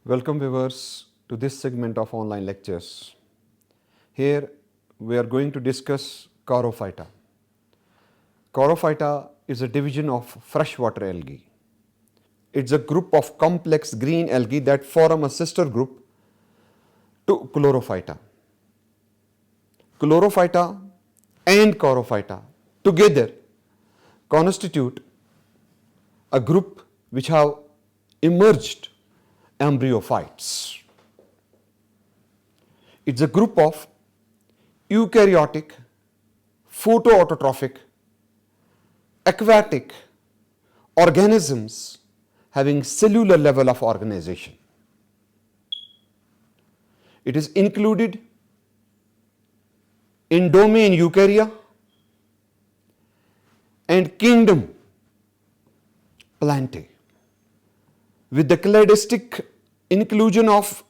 Welcome viewers to this segment of online lectures. Here we are going to discuss Charophyta. Charophyta is a division of freshwater algae. It's a group of complex green algae that form a sister group to Chlorophyta. Chlorophyta and Charophyta together constitute a group which have emerged embryophytes. It's a group of eukaryotic, photoautotrophic, aquatic organisms having cellular level of organization. It is included in domain Eukarya and kingdom Plantae, with the cladistic inclusion of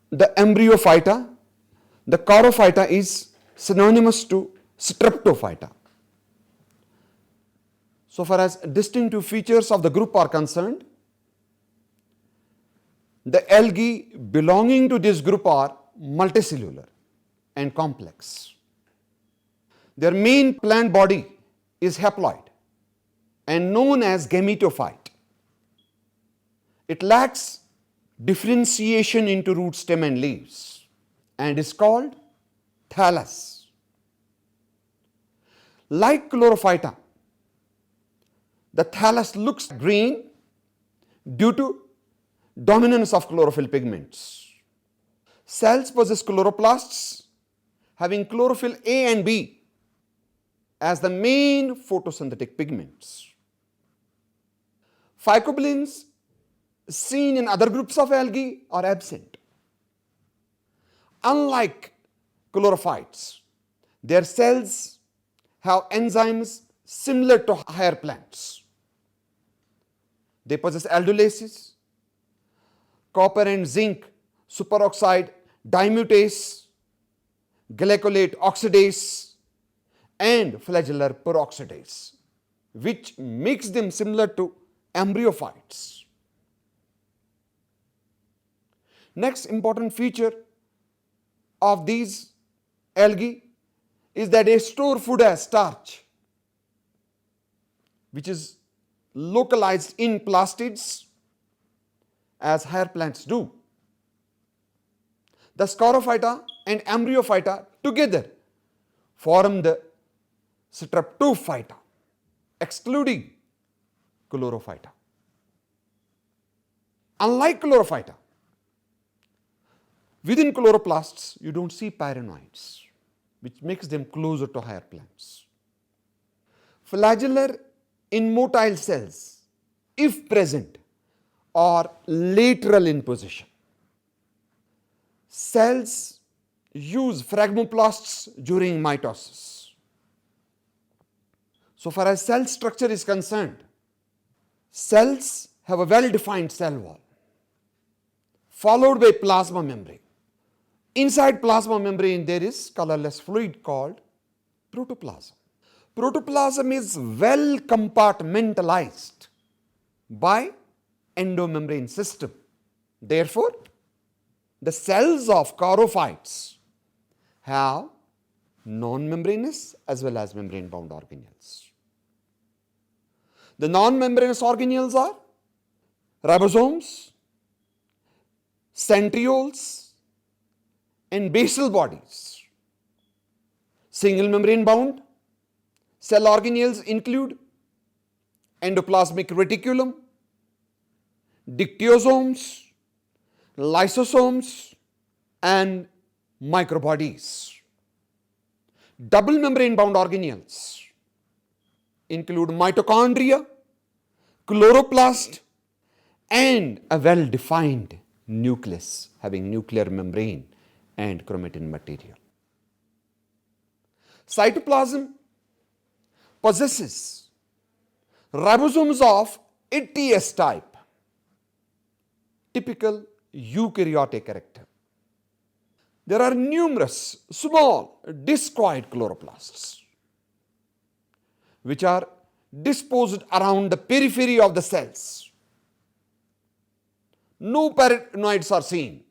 the Embryophyta. The Charophyta is synonymous to Streptophyta. So far as distinctive features of the group are concerned, the algae belonging to this group are multicellular and complex. Their main plant body is haploid and known as gametophyte. It lacks differentiation into root, stem and leaves and is called thallus. Like Chlorophyta, the thallus looks green due to dominance of chlorophyll pigments. Cells possess chloroplasts having chlorophyll A and B as the main photosynthetic pigments. Phycobilins seen in other groups of algae are absent. Unlike chlorophytes, their cells have enzymes similar to higher plants. They possess aldolases, copper and zinc superoxide dimutase, glycolate oxidase, and flagellar peroxidase, which makes them similar to embryophytes. Next important feature of these algae is that they store food as starch, which is localized in plastids as higher plants do. The Charophyta and Embryophyta together form the Streptophyta, excluding Chlorophyta. Unlike Chlorophyta, within chloroplasts you don't see pyrenoids, which makes them closer to higher plants. Flagellar immotile cells, if present, are lateral in position. Cells use phragmoplasts during mitosis. So far as cell structure is concerned, cells have a well-defined cell wall, followed by plasma membrane. Inside plasma membrane there is colorless fluid called protoplasm. Protoplasm is well compartmentalized by endomembrane system. Therefore, the cells of charophytes have non-membranous as well as membrane-bound organelles. The non-membranous organelles are ribosomes, centrioles, and basal bodies. Single membrane-bound cell organelles include endoplasmic reticulum, dictyosomes, lysosomes, and microbodies. Double membrane-bound organelles include mitochondria, chloroplast, and a well-defined nucleus having nuclear membrane and chromatin material. Cytoplasm possesses ribosomes of ATS type, typical eukaryotic character. There are numerous small discoid chloroplasts which are disposed around the periphery of the cells. no paranoids are seen.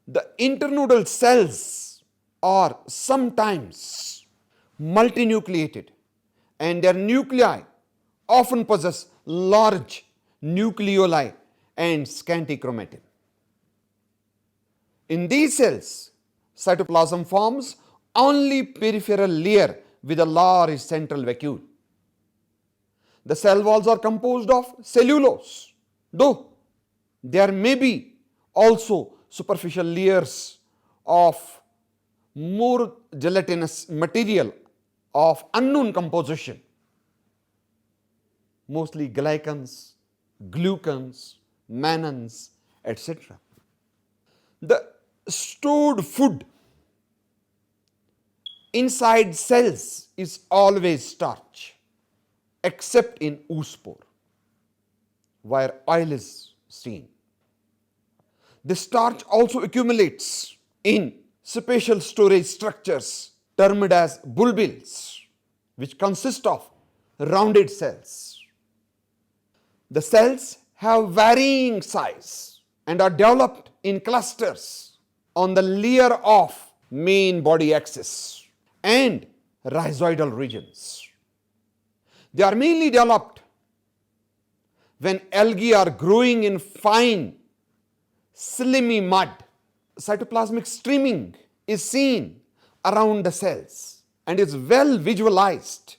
The internodal cells are sometimes multinucleated and their nuclei often possess large nucleoli and scanty chromatin. In these cells, cytoplasm forms only peripheral layer with a large central vacuole. The cell walls are composed of cellulose, though there may be also superficial layers of more gelatinous material of unknown composition, mostly glycans, glucans, mannans, etc. The stored food inside cells is always starch, except in oospore, where oil is seen. The starch also accumulates in spatial storage structures termed as bulbils, which consist of rounded cells. The cells have varying size and are developed in clusters on the layer of main body axis and rhizoidal regions. They are mainly developed when algae are growing in fine, slimy mud. Cytoplasmic streaming is seen around the cells and is well visualized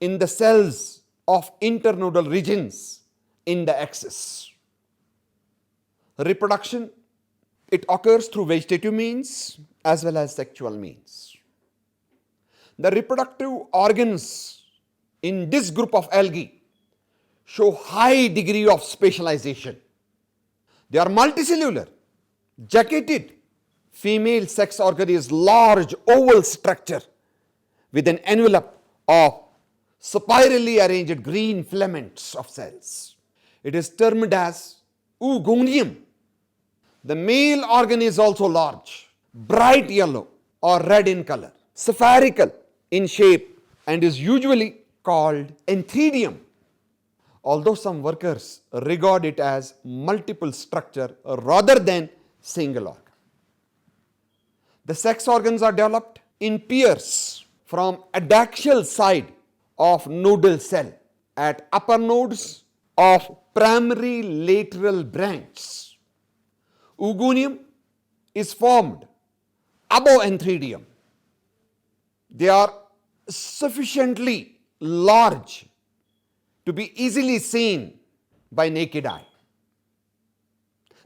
in the cells of internodal regions in the axis. Reproduction, it occurs through vegetative means as well as sexual means. The reproductive organs in this group of algae show high degree of specialization. They are multicellular. Jacketed female sex organ is large oval structure with an envelope of spirally arranged green filaments of cells. It is termed as oogonium. The male organ is also large, bright yellow or red in color, spherical in shape, and is usually called antheridium, although some workers regard it as multiple structure rather than single organ. The sex organs are developed in pairs from adaxial side of nodal cell at upper nodes of primary lateral branch. Oogonium is formed above antheridium. They are sufficiently large to be easily seen by naked eye.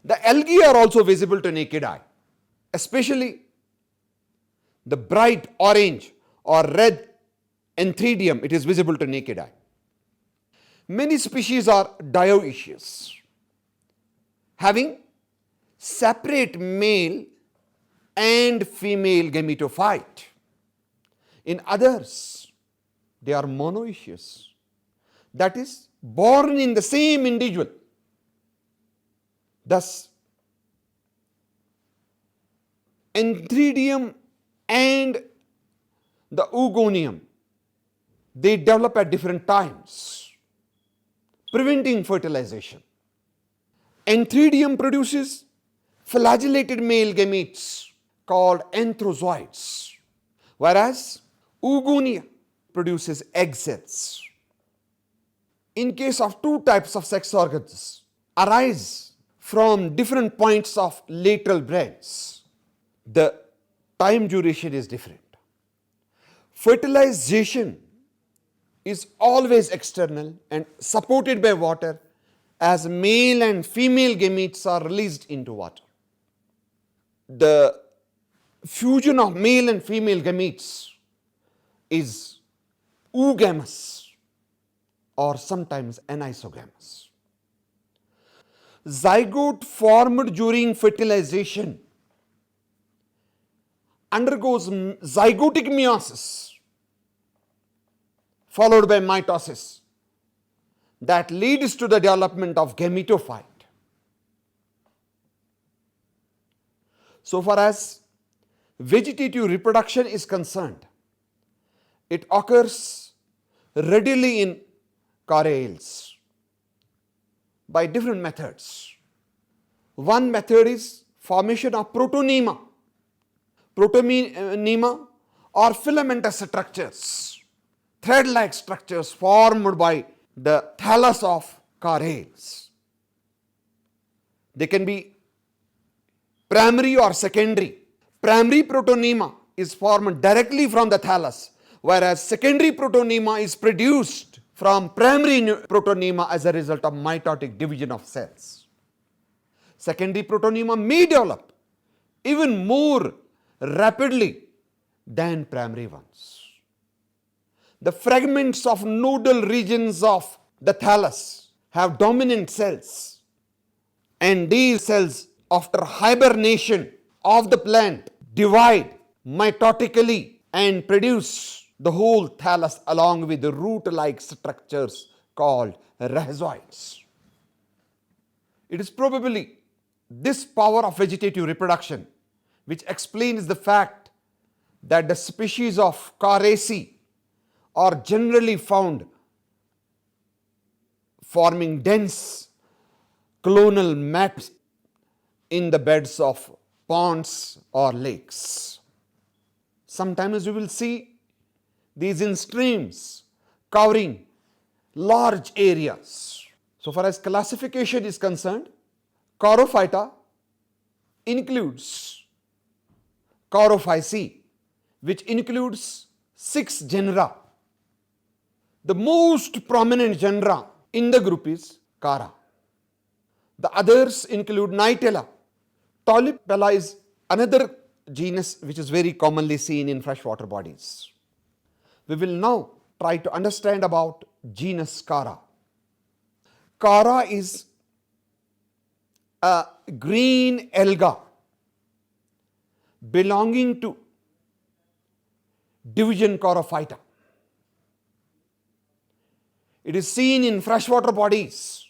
The algae are also visible to naked eye, especially the bright orange or red antheridium. It is visible to naked eye. Many species are dioecious, having separate male and female gametophyte. In others, they are monoecious, that is, born in the same individual. Thus, antheridium and the oogonium, they develop at different times, preventing fertilization. Antheridium produces flagellated male gametes called anthrozoids, whereas oogonia produces egg cells. In case of two types of sex organs arise from different points of lateral branch, the time duration is different. Fertilization is always external and supported by water, as male and female gametes are released into water. The fusion of male and female gametes is oogamous or sometimes anisogamous. Zygote formed during fertilization undergoes zygotic meiosis followed by mitosis that leads to the development of gametophyte. So far as vegetative reproduction is concerned, it occurs readily in corals, by different methods. One method is formation of protonema. Protonema are filamentous structures, thread-like structures formed by the thallus of corals. They can be primary or secondary. Primary protonema is formed directly from the thallus, whereas secondary protonema is produced from primary protonema as a result of mitotic division of cells. Secondary protonema may develop even more rapidly than primary ones. The fragments of nodal regions of the thallus have dominant cells, and these cells, after hibernation of the plant, divide mitotically and produce the whole thallus along with the root-like structures called rhizoids. It is probably this power of vegetative reproduction which explains the fact that the species of Caraceae are generally found forming dense clonal mats in the beds of ponds or lakes. Sometimes you will see these in streams covering large areas. So far as classification is concerned, Charophyta includes Charophyceae, which includes 6 genera. The most prominent genera in the group is Chara. The others include Nightella. Tulipella is another genus which is very commonly seen in freshwater bodies. We will now try to understand about genus Chara. Chara is a green alga belonging to division Charophyta. It is seen in freshwater bodies,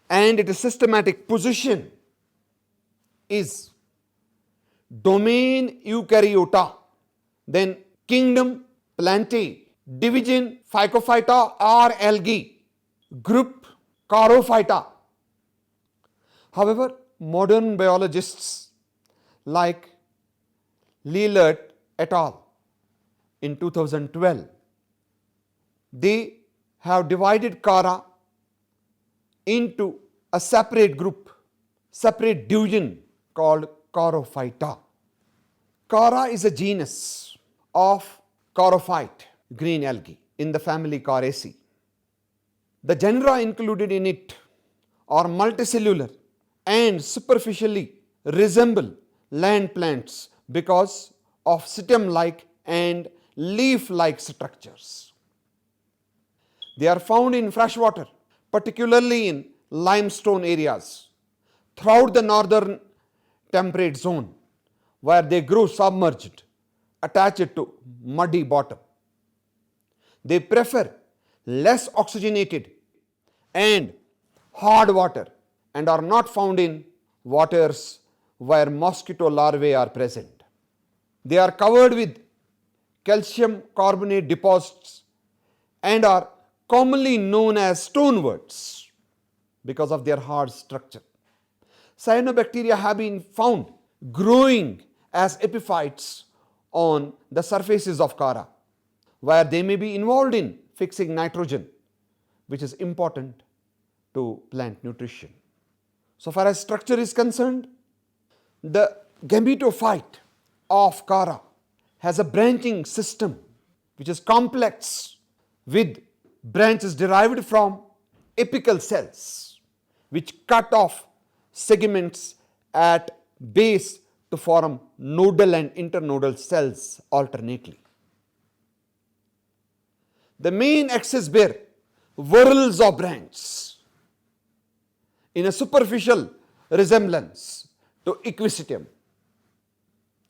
and its systematic position is domain Eukaryota, then kingdom Plantae, division Phycophyta or algae, group Charophyta. However, modern biologists like Lillard et al. In 2012, they have divided Chara into a separate group, separate division called Charophyta. Chara is a genus of charophyte green algae in the family Caraceae. The genera included in it are multicellular and superficially resemble land plants because of stem-like and leaf-like structures. They are found in freshwater, particularly in limestone areas, throughout the northern temperate zone, where they grow submerged, attached to muddy bottom. They prefer less oxygenated and hard water and are not found in waters where mosquito larvae are present. They are covered with calcium carbonate deposits and are commonly known as stoneworts because of their hard structure. Cyanobacteria have been found growing as epiphytes on the surfaces of Chara, where they may be involved in fixing nitrogen, which is important to plant nutrition. So far as structure is concerned, the gametophyte of Chara has a branching system which is complex with branches derived from apical cells which cut off segments at base to form nodal and internodal cells alternately. The main axis bear whorls of branches in a superficial resemblance to equisetum.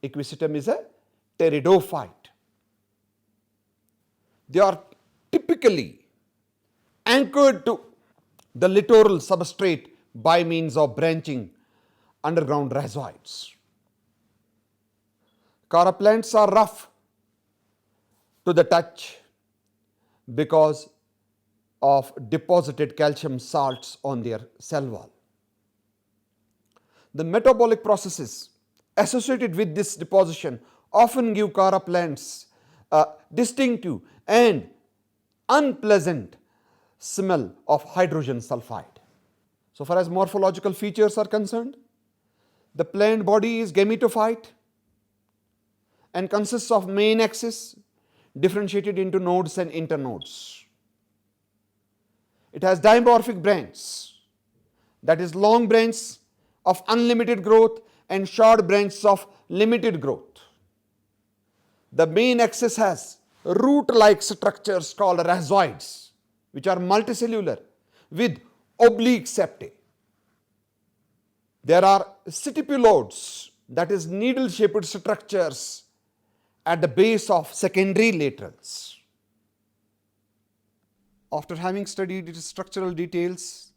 Equisetum is a pteridophyte. They are typically anchored to the littoral substrate by means of branching underground rhizoids. Chara plants are rough to the touch because of deposited calcium salts on their cell wall. The metabolic processes associated with this deposition often give Chara plants a distinctive and unpleasant smell of hydrogen sulfide. So far as morphological features are concerned, the plant body is gametophyte and consists of main axis differentiated into nodes and internodes. It has dimorphic branches, that is long branches of unlimited growth and short branches of limited growth. The main axis has root-like structures called rhizoids, which are multicellular with oblique septae. There are stipulodes, that is needle-shaped structures at the base of secondary laterals. After having studied its structural details,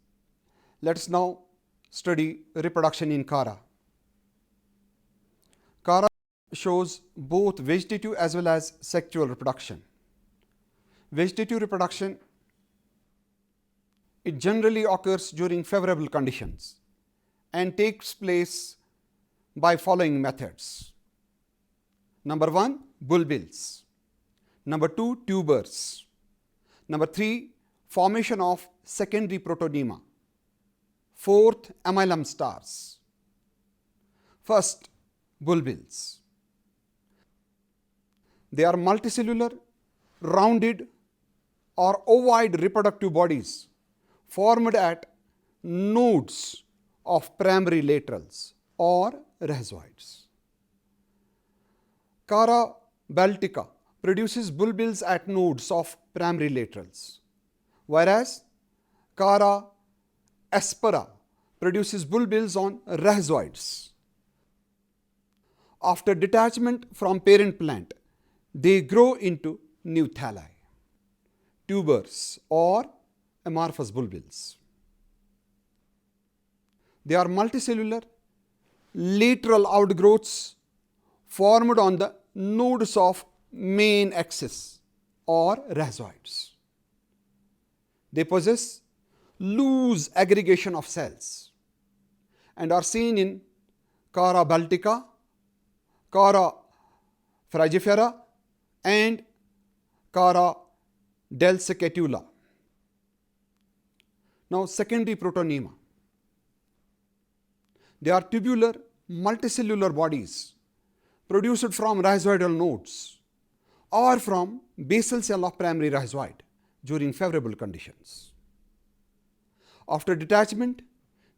let us now study reproduction in Chara. Chara shows both vegetative as well as sexual reproduction. Vegetative reproduction, it generally occurs during favorable conditions and takes place by following methods. Number 1, bulbils. Number 2, tubers. Number 3, formation of secondary protonema. 4th, amylum stars. First, bulbils. They are multicellular, rounded or ovoid reproductive bodies formed at nodes of primary laterals or rhizoids. Chara baltica produces bulbils at nodes of primary laterals, whereas Chara aspera produces bulbils on rhizoids. After detachment from parent plant, they grow into new thalli, tubers or amorphous bulbils. They are multicellular, lateral outgrowths formed on the nodes of main axis or rhizoids. They possess loose aggregation of cells and are seen in Chara baltica, Chara frigifera and Chara delsicatula. Now, secondary protonema. They are tubular multicellular bodies produced from rhizoidal nodes or from basal cell of primary rhizoid during favorable conditions. After detachment,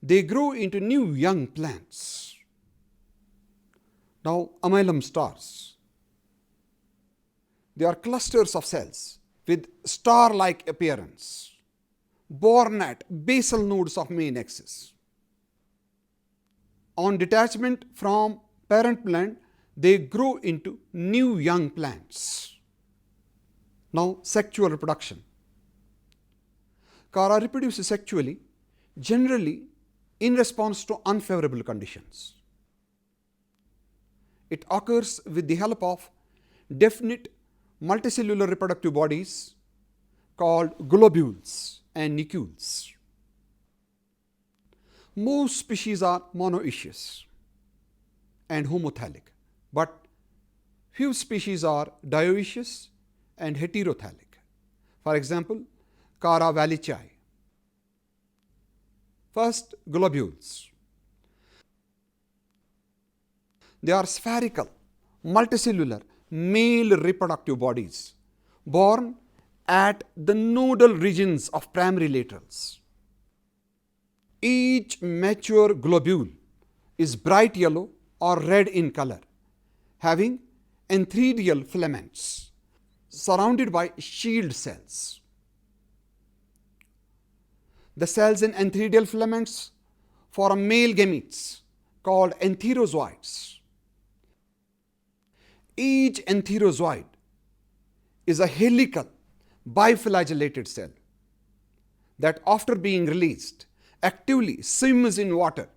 they grow into new young plants. Now, amylum stars. They are clusters of cells with star-like appearance, born at basal nodes of main axis. On detachment from parent plant, they grow into new young plants. Now, sexual reproduction. Chara reproduces sexually, generally in response to unfavorable conditions. It occurs with the help of definite multicellular reproductive bodies called globules and nucleus. Most species are monoecious and homothallic, but few species are dioecious and heterothallic. For example, Chara vallicei. First, globules. They are spherical, multicellular, male reproductive bodies born at the nodal regions of primary laterals. Each mature globule is bright yellow or red in color, having antheridial filaments surrounded by shield cells. The cells in antheridial filaments form male gametes called antherozoids. Each antherozoid is a helical biflagellated cell that, after being released, actively swims in water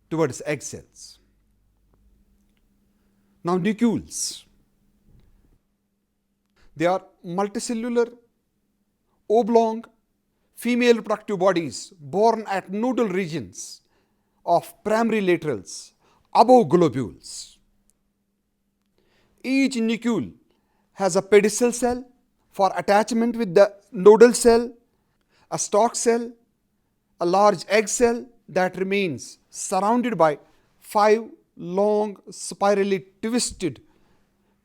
towards egg cells. Now, nucleus. They are multicellular, oblong female reproductive bodies born at nodal regions of primary laterals above globules. Each nucleus has a pedicel cell for attachment with the nodal cell, a stalk cell, a large egg cell that remains surrounded by 5 long spirally twisted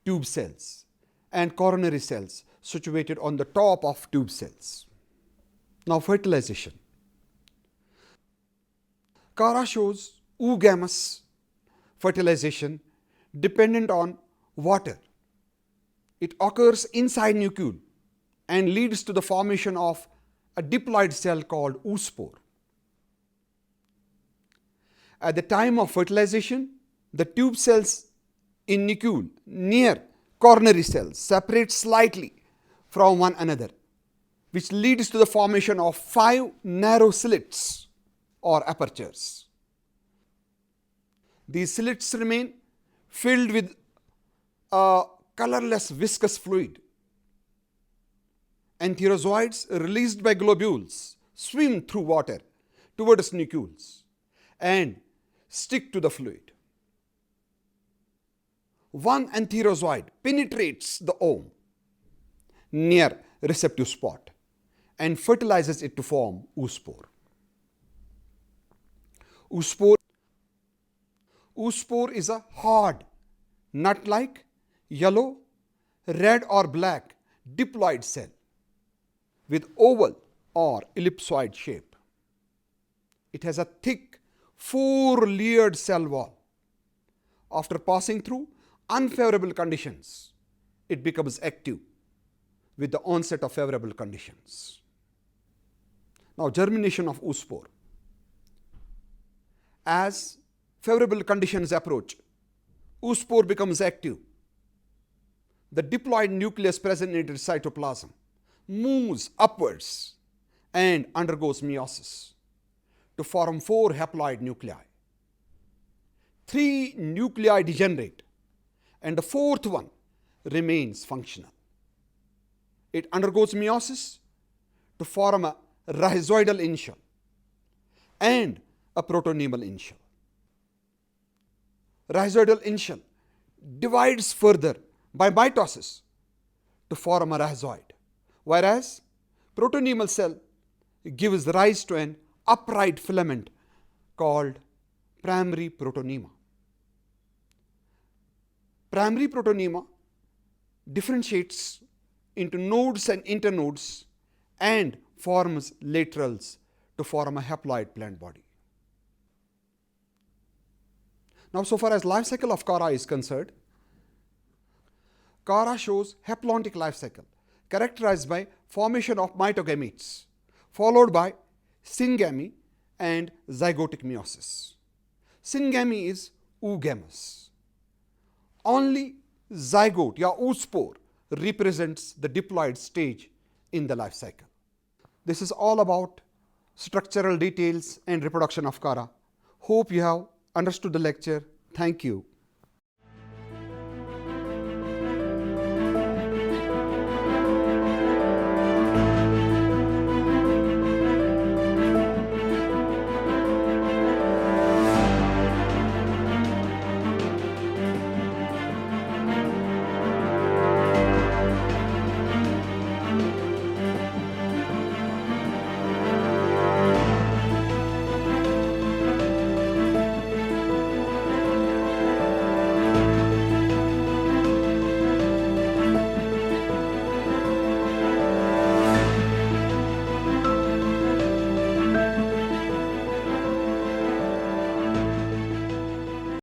tube cells and coronary cells situated on the top of tube cells. Now fertilization. Chara shows oogamous fertilization dependent on water. It occurs inside nucleus and leads to the formation of a diploid cell called oospore. At the time of fertilization, the tube cells in nucleus near coronary cells separate slightly from one another, which leads to the formation of 5 narrow slits or apertures. These slits remain filled with a colorless viscous fluid. Enterozoids released by globules swim through water towards nucleus and stick to the fluid. One enterozoid penetrates the ovum near receptive spot and fertilizes it to form oospore. Oospore is a hard, nut-like, yellow, red or black diploid cell with oval or ellipsoid shape. It has a thick 4-layered cell wall. After passing through unfavorable conditions, it becomes active with the onset of favorable conditions. Now, germination of oospore. As favorable conditions approach, oospore becomes active. The diploid nucleus present in its cytoplasm moves upwards and undergoes meiosis to form 4 haploid nuclei. 3 nuclei degenerate and the 4th one remains functional. It undergoes meiosis to form a rhizoidal initial and a protonemal initial. Rhizoidal initial divides further by mitosis to form a rhizoid, whereas protonemal cell gives rise to an upright filament called primary protonema. Primary protonema differentiates into nodes and internodes and forms laterals to form a haploid plant body. Now, so far as life cycle of Chara is concerned, Chara shows haplontic life cycle characterized by formation of mitogametes followed by syngamy and zygotic meiosis. Syngamy is oogamous. Only zygote या oospore represents the diploid stage in the life cycle. This is all about structural details and reproduction of Chara. Hope you have understood the lecture. Thank you.